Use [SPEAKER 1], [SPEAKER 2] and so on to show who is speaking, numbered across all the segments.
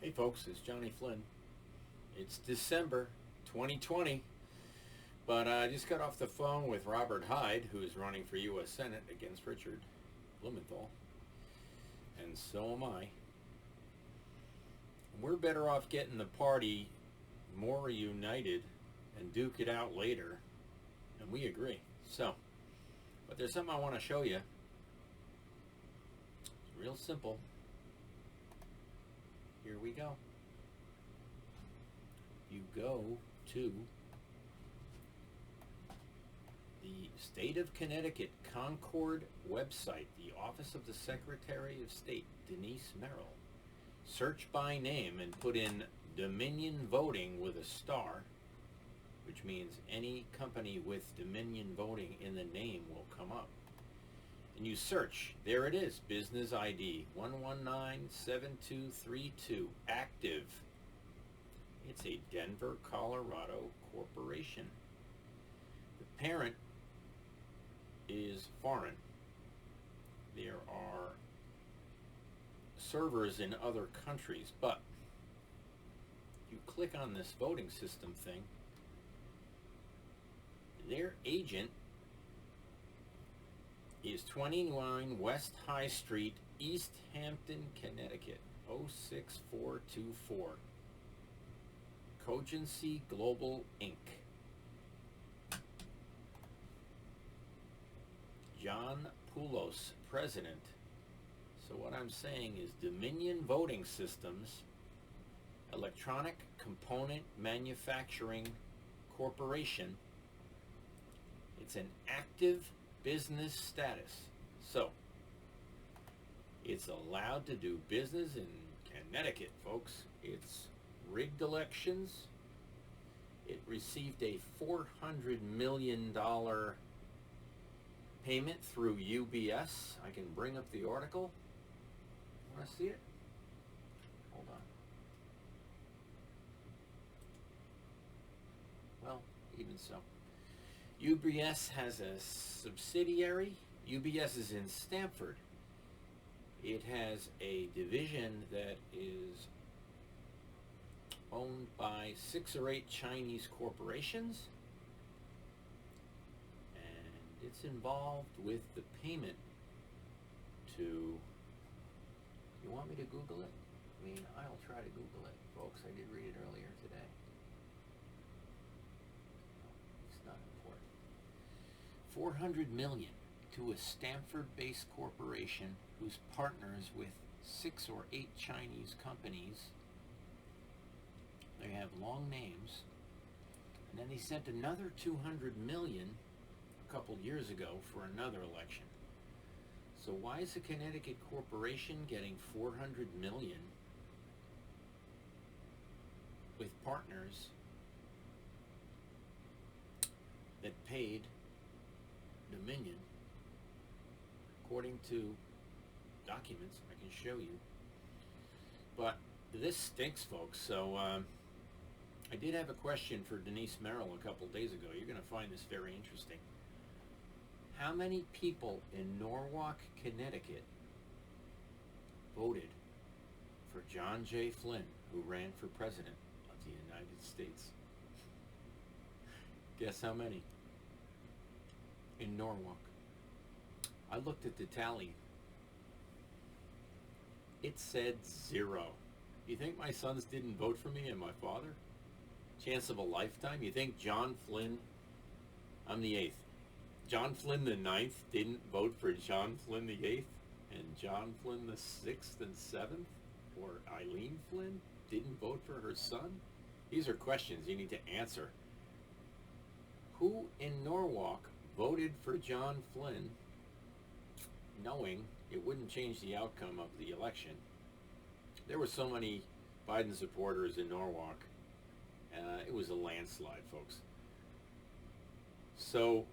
[SPEAKER 1] Hey folks, it's Johnny Flynn. It's December 2020, but I just got off the phone with Robert Hyde, who is running for U.S. Senate against Richard Blumenthal, and so am I. We're better off getting the party more united and duke it out later, and we agree. But there's something I want to show you. It's real simple. Here we go. You go to the State of Connecticut Concord website, the Office of the Secretary of State, Denise Merrill. Search by name and put in Dominion Voting with a star, which means any company with Dominion Voting in the name will come up. And you search. There it is. Business ID 1197232. Active. It's a Denver, Colorado corporation. The parent is foreign. There are servers in other countries, but you click on this voting system thing, their agent is 29 West High Street, East Hampton, Connecticut, 06424. Cogency Global Inc. John Poulos, President. So what I'm saying is Dominion Voting Systems, Electronic Component Manufacturing Corporation. It's an active business status. So it's allowed to do business in Connecticut, folks. It's rigged elections. It received a $400 million payment through UBS. I can bring up the article. Want to see it? Hold on. Well, even so. UBS has a subsidiary. UBS is in Stamford. It has a division that is owned by 6 or 8 Chinese corporations, and it's involved with the payment to, you want me to Google it? I mean, I'll try to Google it, folks. I did read it earlier today. It's not important. $400 million to a Stamford-based corporation whose partners with 6 or 8 Chinese companies. They have long names. And then they sent another $200 million a couple years ago for another election. So why is a Connecticut corporation getting $400 million with partners that paid Dominion, according to documents I can show you? But this stinks, folks. So I did have a question for Denise Merrill a couple days ago. You're going to find this very interesting. How many people in Norwalk, Connecticut voted for John J. Flynn, who ran for president of the United States? Guess how many? In Norwalk. I looked at the tally. It said 0. You think my sons didn't vote for me and my father? Chance of a lifetime? You think John Flynn, I'm the 8th, John Flynn the 9th didn't vote for John Flynn the 8th, and John Flynn the 6th and 7th, or Eileen Flynn didn't vote for her son? These are questions you need to answer. Who in Norwalk voted for John Flynn knowing it wouldn't change the outcome of the election? There were so many Biden supporters in Norwalk. It was a landslide, folks. So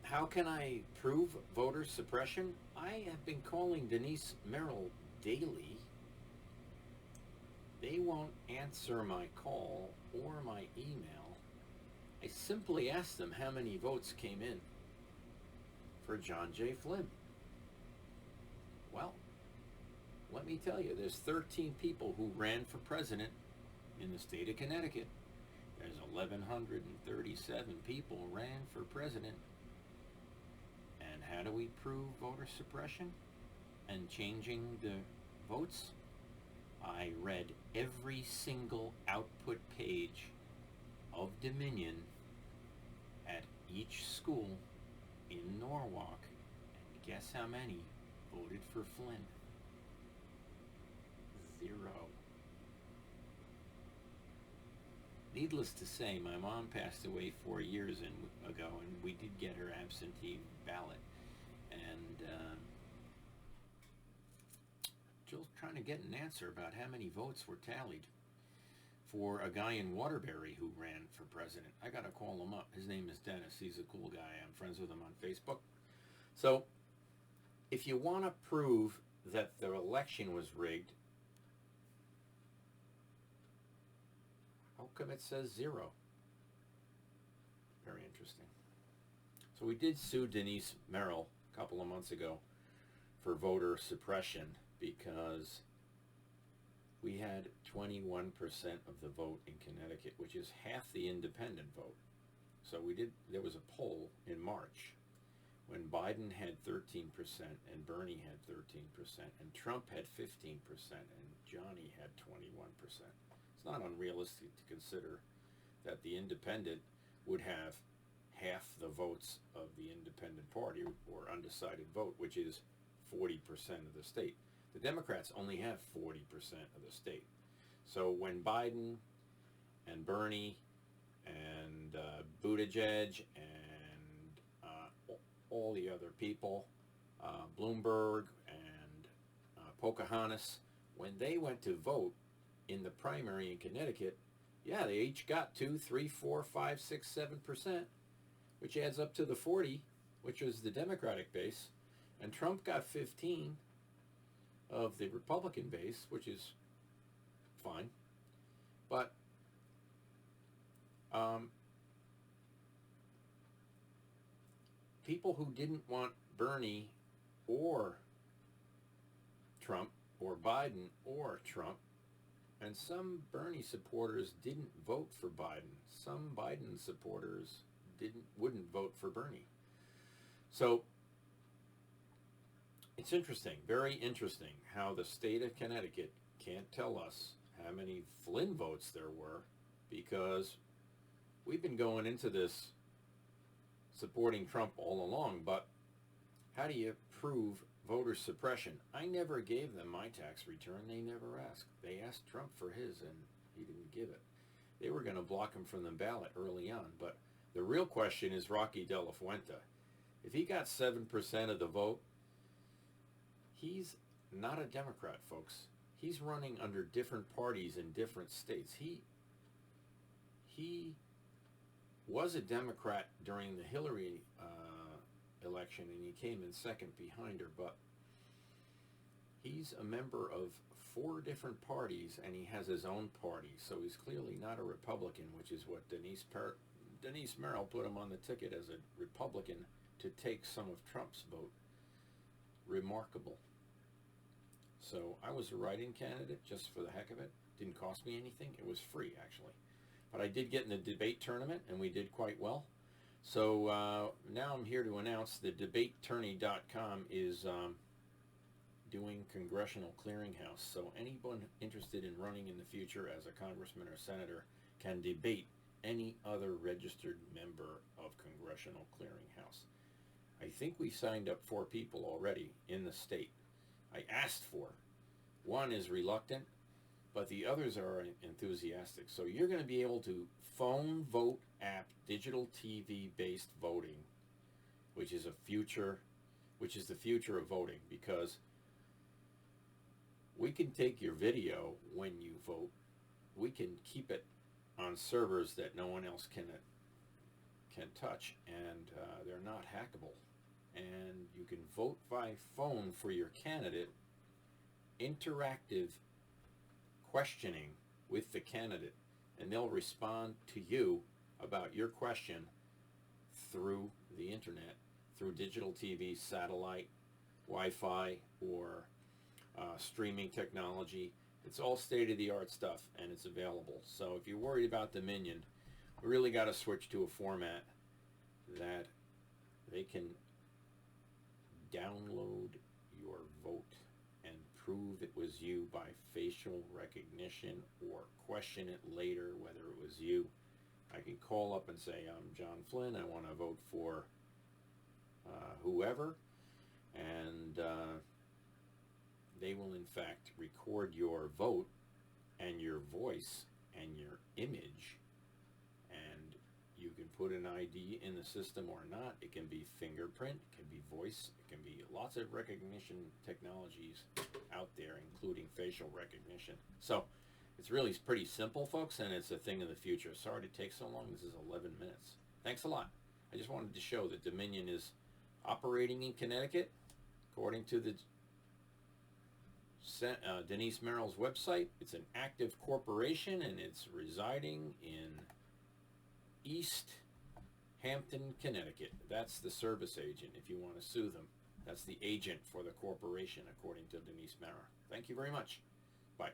[SPEAKER 1] how can I prove voter suppression? I have been calling Denise Merrill daily. They won't answer my call or my email. I simply asked them how many votes came in for John J. Flynn. Well, let me tell you, there's 13 people who ran for president in the state of Connecticut. There's 1,137 people ran for president. And how do we prove voter suppression and changing the votes? I read every single output page of Dominion at each school in Norwalk, and guess how many voted for Flynn? 0. Needless to say, my mom passed away 4 years ago, and we did get her absentee ballot. And Jill's trying to get an answer about how many votes were tallied for a guy in Waterbury who ran for president. I gotta call him up. His name is Dennis. He's a cool guy. I'm friends with him on Facebook. So, if you want to prove that the election was rigged, how come it says 0? Very interesting. So we did sue Denise Merrill a couple of months ago for voter suppression because we had 21% of the vote in Connecticut, which is half the independent vote. So there was a poll in March when Biden had 13% and Bernie had 13% and Trump had 15% and Johnny had 21%. It's not unrealistic to consider that the independent would have half the votes of the independent party or undecided vote, which is 40% of the state. The Democrats only have 40% of the state. So when Biden and Bernie and Buttigieg and all the other people, Bloomberg and Pocahontas, when they went to vote in the primary in Connecticut, yeah, they each got 2, 3, 4, 5, 6, 7%, which adds up to the 40, which was the Democratic base, and Trump got 15 of the Republican base, which is fine. But people who didn't want Bernie or Trump or Biden or Trump, and some Bernie supporters didn't vote for Biden. Some Biden supporters wouldn't vote for Bernie. So it's interesting, very interesting, how the state of Connecticut can't tell us how many Flynn votes there were, because we've been going into this supporting Trump all along. But how do you prove voter suppression? I never gave them my tax return. They never asked. They asked Trump for his, and he didn't give it. They were going to block him from the ballot early on. But the real question is Rocky De La Fuente. If he got 7% of the vote, he's not a Democrat, folks. He's running under different parties in different states. He was a Democrat during the Hillary election, and he came in second behind her, but he's a member of 4 different parties, and he has his own party, so he's clearly not a Republican, which is what Denise Merrill put him on the ticket as a Republican to take some of Trump's vote. Remarkable. So I was a write-in candidate just for the heck of it. Didn't cost me anything. It was free, actually. But I did get in the debate tournament, and we did quite well. So now I'm here to announce that debateattorney.com is doing Congressional Clearinghouse. So anyone interested in running in the future as a congressman or senator can debate any other registered member of Congressional Clearinghouse. I think we signed up 4 people already in the state. I asked for. One is reluctant, but the others are enthusiastic. So you're going to be able to phone vote app digital TV based voting, which is the future of voting, because we can take your video when you vote. We can keep it on servers that no one else can touch, and they're not hackable. And you can vote by phone for your candidate, interactive questioning with the candidate, and they'll respond to you about your question through the internet, through digital TV, satellite, Wi-Fi, or streaming technology. It's all state-of-the-art stuff, and it's available. So if you're worried about Dominion, we really got to switch to a format that they can download your vote and prove it was you by facial recognition, or question it later whether it was you. I can call up and say, I'm John Flynn, I want to vote for whoever, and they will in fact record your vote and your voice and your image, and you can put an ID in the system or not. It can be fingerprint, it can be voice, it can be lots of recognition technologies out there, including facial recognition. So it's really pretty simple, folks, and it's a thing of the future. Sorry to take so long. This is 11 minutes. Thanks a lot. I just wanted to show that Dominion is operating in Connecticut, according to the Denise Merrill's website. It's an active corporation, and it's residing in East Hampton, Connecticut. That's the service agent if you want to sue them. That's the agent for the corporation, according to Denise Merrill. Thank you very much. Bye.